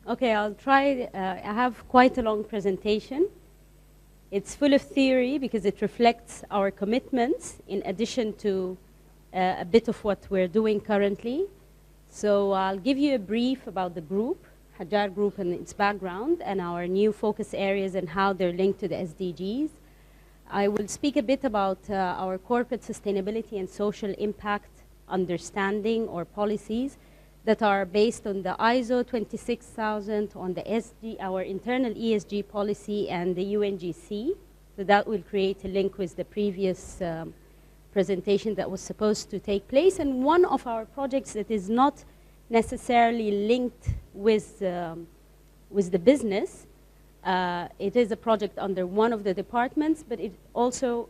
Okay, I'll try. I have quite a long presentation. It's full of theory because it reflects our commitments in addition to a bit of what we're doing currently. So I'll give you a brief about the group, Haggar Group and its background, and our new focus areas and how they're linked to the SDGs. I will speak a bit about our corporate sustainability and social impact understanding or policies that are based on the ISO 26000, on the our internal ESG policy, and the UNGC. So that will create a link with the previous presentation that was supposed to take place. And one of our projects that is not necessarily linked with the business, it is a project under one of the departments, but it also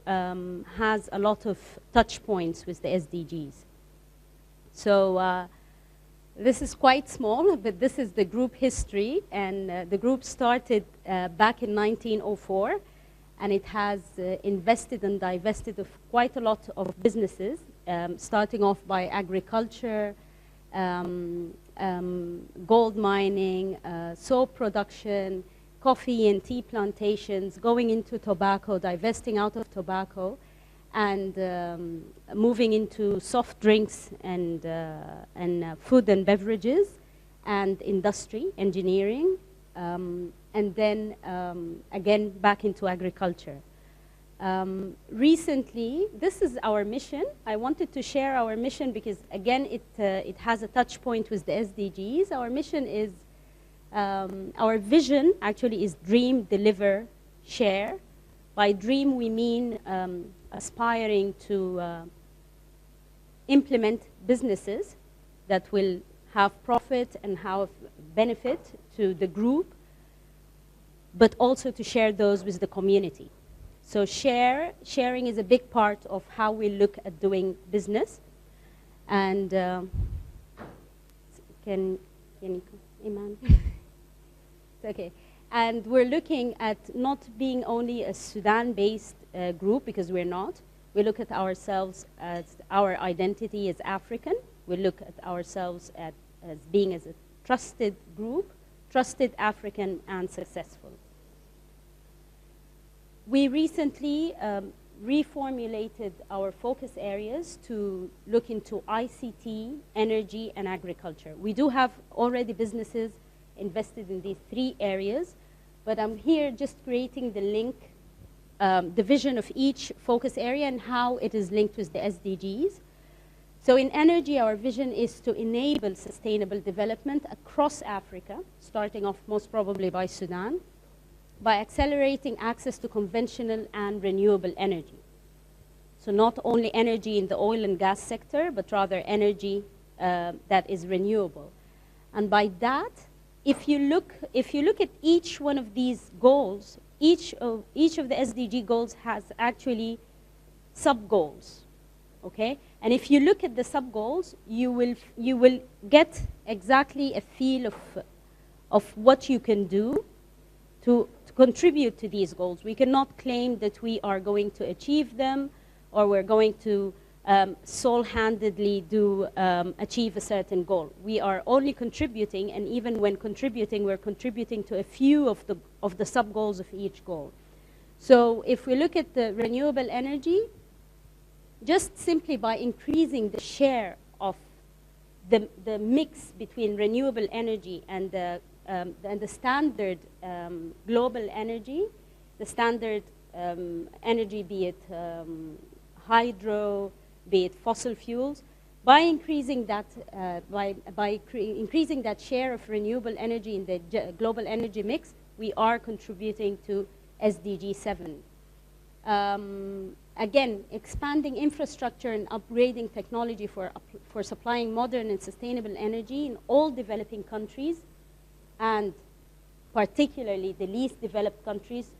has a lot of touch points with the SDGs. So this is quite small, but this is the group history, and the group started back in 1904, and it has invested and divested of quite a lot of businesses, starting off by agriculture, gold mining, soap production, coffee and tea plantations, going into tobacco, divesting out of tobacco, and moving into soft drinks and food and beverages, and industry, engineering, and then again back into agriculture. Recently, this is our mission. I wanted to share our mission because again it has a touch point with the SDGs. Our mission is, our vision actually is dream, deliver, share. By dream we mean aspiring to implement businesses that will have profit and have benefit to the group, but also to share those with the community. So sharing is a big part of how we look at doing business. And can you, Iman? Okay. And we're looking at not being only a Sudan-based group, because we're not. We look at ourselves as our identity as African. We look at ourselves as being as a trusted group, trusted African and successful. We recently reformulated our focus areas to look into ICT, energy, and agriculture. We do have already businesses invested in these three areas, but I'm here just creating the link, the vision of each focus area and how it is linked with the SDGs. So in energy, our vision is to enable sustainable development across Africa, starting off most probably by Sudan, by accelerating access to conventional and renewable energy. So not only energy in the oil and gas sector, but rather energy that is renewable. And by that, if you look at each one of these goals, each of the SDG goals has actually sub-goals, okay? And if you look at the sub-goals, you will get exactly a feel of what you can do to contribute to these goals. We cannot claim that we are going to achieve them, or we're going to sole-handedly achieve a certain goal. We are only contributing, and even when contributing, we're contributing to a few of the sub-goals of each goal. So if we look at the renewable energy, just simply by increasing the share of the mix between renewable energy and the standard global energy, the standard energy, be it hydro, be it fossil fuels, by increasing that, increasing that share of renewable energy in the global energy mix, we are contributing to SDG 7. Again, expanding infrastructure and upgrading technology for supplying modern and sustainable energy in all developing countries, and particularly the least developed countries,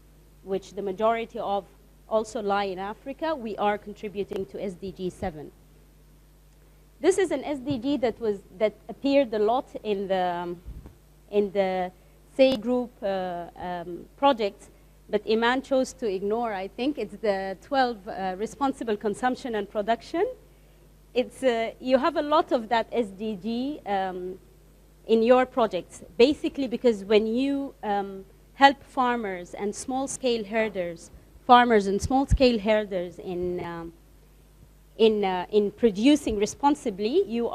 which the majority of also lie in Africa, we are contributing to SDG 7. This is an SDG that appeared a lot in the SAY group projects, but Iman chose to ignore. I think it's the 12 responsible consumption and production. It's you have a lot of that SDG in your projects? Basically because when you help farmers and small-scale herders, in producing responsibly, you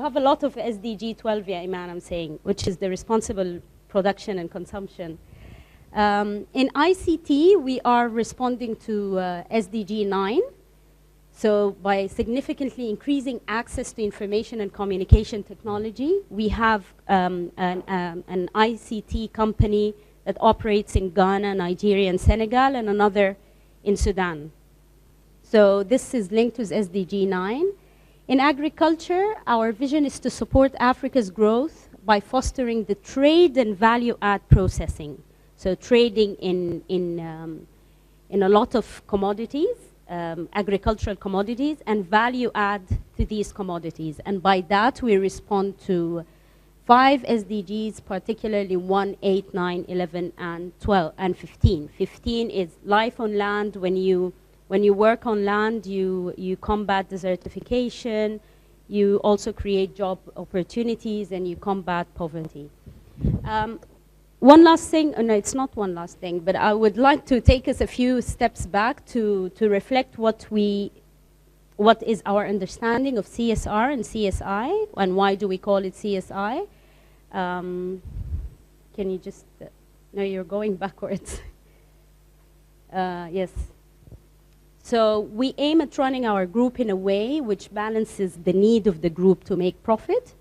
have a lot of SDG 12, yeah, Iman, I'm saying, which is the responsible production and consumption. In ICT, we are responding to SDG 9. So by significantly increasing access to information and communication technology, we have an ICT company that operates in Ghana, Nigeria, and Senegal, and another in Sudan. So this is linked with SDG 9. In agriculture, our vision is to support Africa's growth by fostering the trade and value-add processing. So trading in a lot of commodities, agricultural commodities, and value add to these commodities. And by that, we respond to 5 SDGs, particularly 1, 8, 9, 11, and 12, and 15. 15 is life on land. When you work on land, you combat desertification, you also create job opportunities, and you combat poverty. One last thing, no, it's not one last thing, but I would like to take us a few steps back to reflect what is our understanding of CSR and CSI, and why do we call it CSI? Can you just, no, you're going backwards. Yes. So we aim at running our group in a way which balances the need of the group to make profit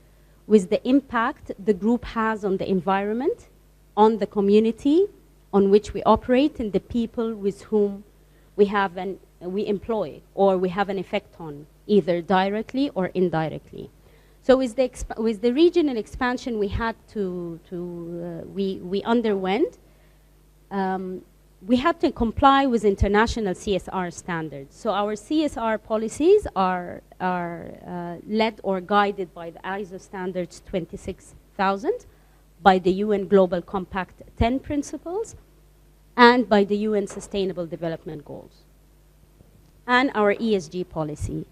with the impact the group has on the environment, on the community on which we operate, and the people with whom we employ or we have an effect on, either directly or indirectly. So with the regional expansion we underwent, we had to comply with international CSR standards. So our CSR policies are led or guided by the ISO standards 26000, by the UN Global Compact 10 principles, and by the UN Sustainable Development Goals, and our ESG policy.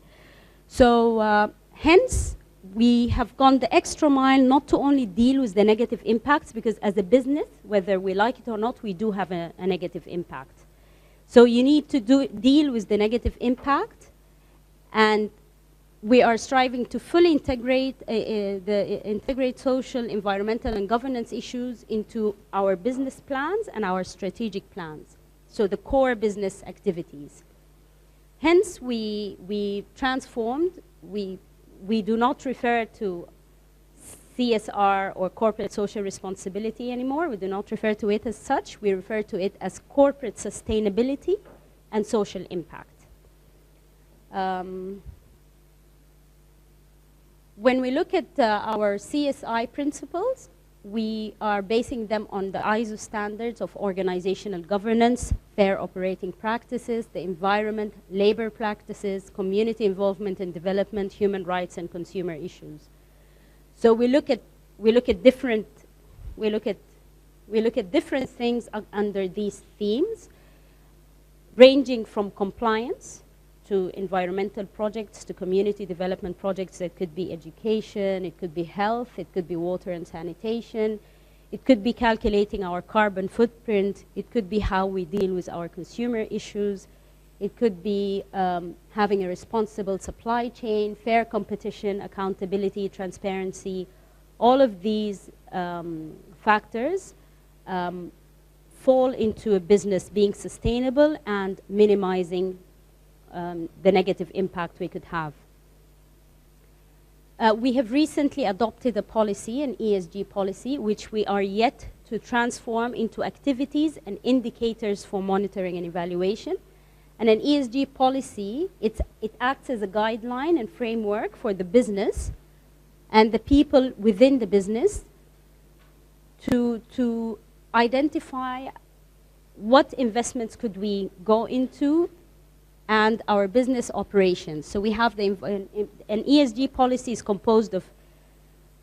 So hence, we have gone the extra mile not to only deal with the negative impacts, because as a business, whether we like it or not, we do have a negative impact. So you need to deal with the negative impact, and we are striving to fully integrate social, environmental, and governance issues into our business plans and our strategic plans. So the core business activities. Hence, we transformed. We do not refer to CSR or corporate social responsibility anymore. We do not refer to it as such. We refer to it as corporate sustainability and social impact. When we look at our CSI principles, we are basing them on the ISO standards of organizational governance, fair operating practices, the environment, labor practices, community involvement and development, human rights, and consumer issues. So we look at different things under these themes, ranging from compliance to environmental projects, to community development projects that could be education, it could be health, it could be water and sanitation, it could be calculating our carbon footprint, it could be how we deal with our consumer issues, it could be having a responsible supply chain, fair competition, accountability, transparency. All of these factors fall into a business being sustainable and minimizing the negative impact we could have. We have recently adopted a policy, an ESG policy, which we are yet to transform into activities and indicators for monitoring and evaluation. And an ESG policy, it acts as a guideline and framework for the business and the people within the business to identify what investments could we go into and our business operations. So we have an ESG policy is composed of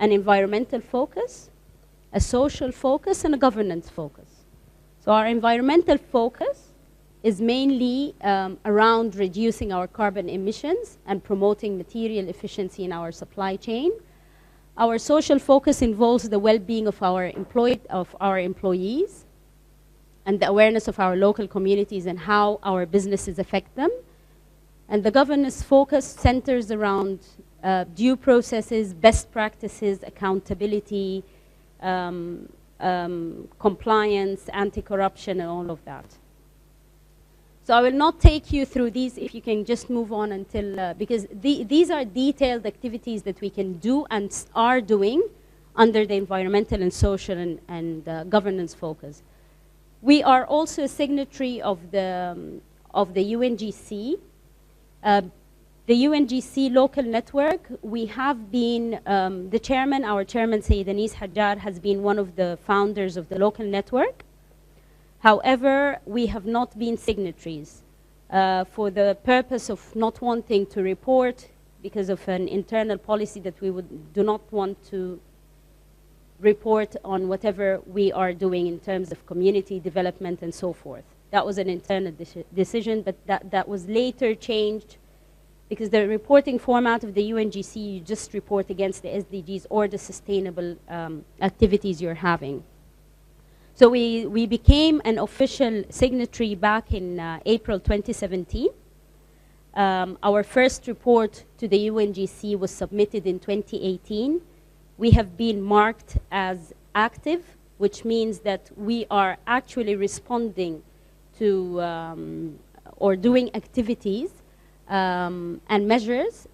an environmental focus, a social focus, and a governance focus. So our environmental focus is mainly around reducing our carbon emissions and promoting material efficiency in our supply chain. Our social focus involves the well-being of our employees and the awareness of our local communities and how our businesses affect them. And the governance focus centers around due processes, best practices, accountability, compliance, anti-corruption, and all of that. So I will not take you through these. If you can just move on until, because these are detailed activities that we can do and are doing under the environmental and social and governance focus. We are also a signatory of the UNGC. The UNGC local network, we have been, the chairman, our chairman, Sayyid Anis Haggar, has been one of the founders of the local network. However, we have not been signatories for the purpose of not wanting to report because of an internal policy that we do not want to report on whatever we are doing in terms of community development and so forth. That was an internal decision, but that was later changed because the reporting format of the UNGC, you just report against the SDGs or the sustainable activities you're having. So we became an official signatory back in April 2017. Our first report to the UNGC was submitted in 2018. We have been marked as active, which means that we are actually responding to or doing activities and measures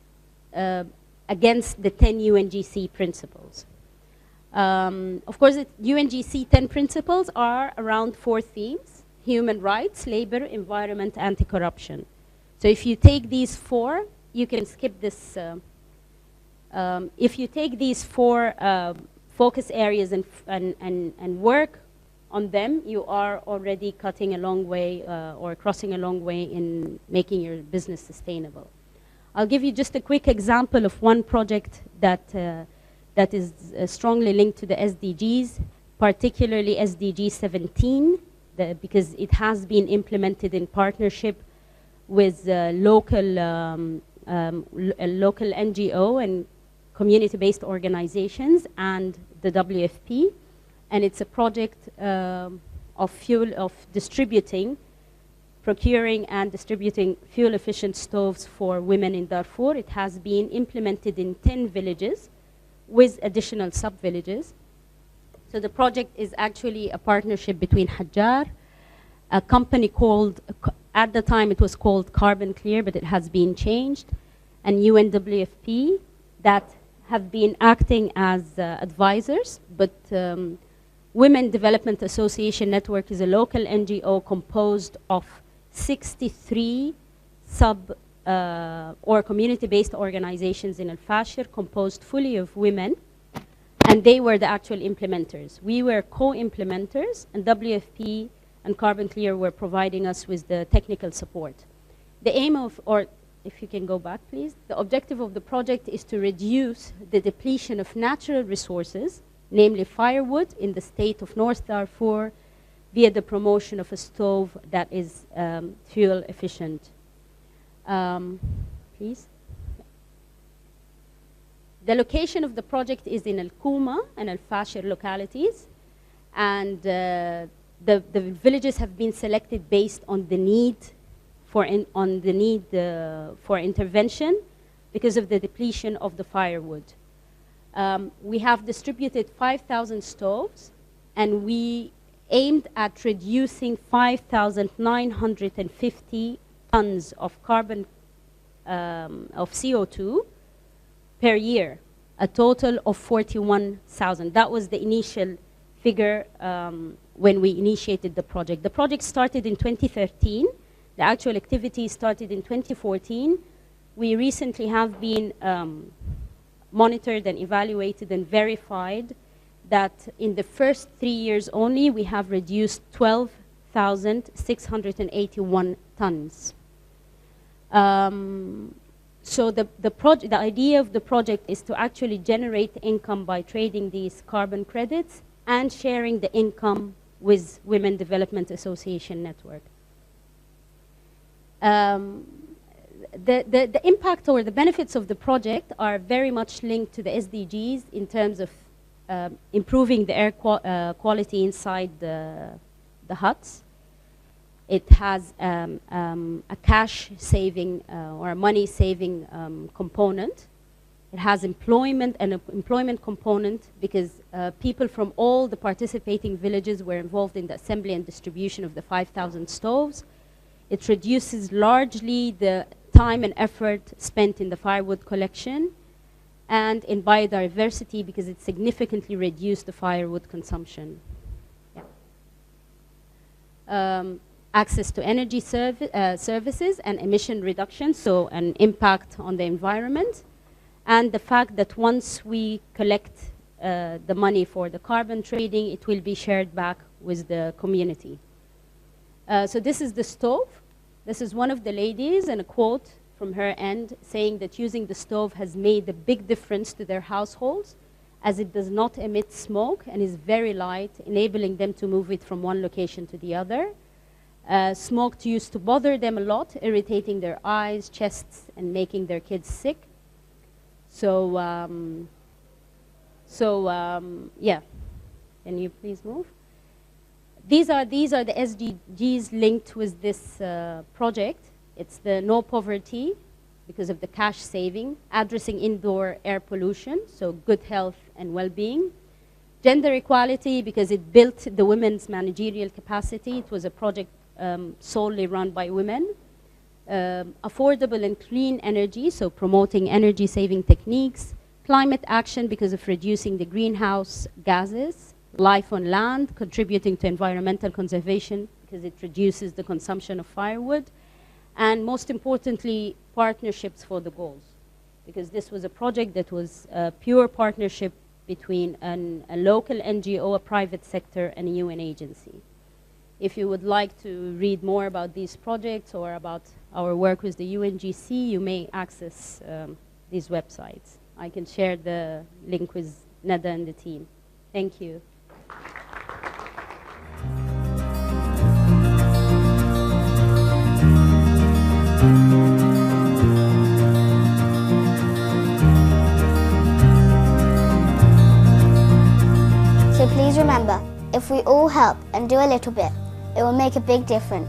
against the 10 UNGC principles. Of course, UNGC 10 principles are around 4 themes: human rights, labor, environment, anti-corruption. So if you take these 4, you can skip this. If you take these 4 focus areas and work on them, you are already cutting a long way or crossing a long way in making your business sustainable. I'll give you just a quick example of one project that is strongly linked to the SDGs, particularly SDG 17, because it has been implemented in partnership with local NGO and community-based organizations and the WFP. And it's a project of procuring and distributing fuel-efficient stoves for women in Darfur. It has been implemented in 10 villages with additional sub-villages. So the project is actually a partnership between Haggar, a company called, at the time it was called Carbon Clear, but it has been changed, and UNWFP that have been acting as advisors, but Women Development Association Network is a local NGO composed of 63 or community-based organizations in Al-Fashir, composed fully of women, and they were the actual implementers. We were co-implementers, and WFP and Carbon Clear were providing us with the technical support. The aim of, or if you can go back please, the objective of the project is to reduce the depletion of natural resources, namely firewood, in the state of North Darfur via the promotion of a stove that is fuel efficient. Please. The location of the project is in Al-Kuma and Al-Fashir localities, and the villages have been selected based on the need for intervention because of the depletion of the firewood. We have distributed 5,000 stoves, and we aimed at reducing 5,950 tons of carbon, of CO2 per year, a total of 41,000. That was the initial figure when we initiated the project. The project started in 2013. The actual activity started in 2014. We recently have been monitored and evaluated and verified that in the first 3 years only, we have reduced 12,681 tons. So the idea of the project is to actually generate income by trading these carbon credits and sharing the income with Women Development Association Network. The impact or the benefits of the project are very much linked to the SDGs in terms of improving the air quality inside the huts. It has a cash saving or a money saving component. It has an employment component because people from all the participating villages were involved in the assembly and distribution of the 5,000 stoves. It reduces largely the time and effort spent in the firewood collection, and in biodiversity because it significantly reduced the firewood consumption. Yeah. Access to energy services and emission reduction, so an impact on the environment, and the fact that once we collect the money for the carbon trading, it will be shared back with the community. So this is the stove. This is one of the ladies, and a quote from her end saying that using the stove has made a big difference to their households as it does not emit smoke and is very light, enabling them to move it from one location to the other. Smoke used to bother them a lot, irritating their eyes, chests, and making their kids sick. So, yeah. Can you please move? These are the SDGs linked with this project. It's the no poverty because of the cash saving, addressing indoor air pollution, so good health and well-being. Gender equality because it built the women's managerial capacity. It was a project solely run by women. Affordable and clean energy, so promoting energy saving techniques. Climate action because of reducing the greenhouse gases. Life on land, contributing to environmental conservation because it reduces the consumption of firewood. And most importantly, partnerships for the goals. Because this was a project that was a pure partnership between a local NGO, a private sector, and a UN agency. If you would like to read more about these projects or about our work with the UNGC, you may access these websites. I can share the link with Nada and the team. Thank you. So please remember, if we all help and do a little bit, it will make a big difference.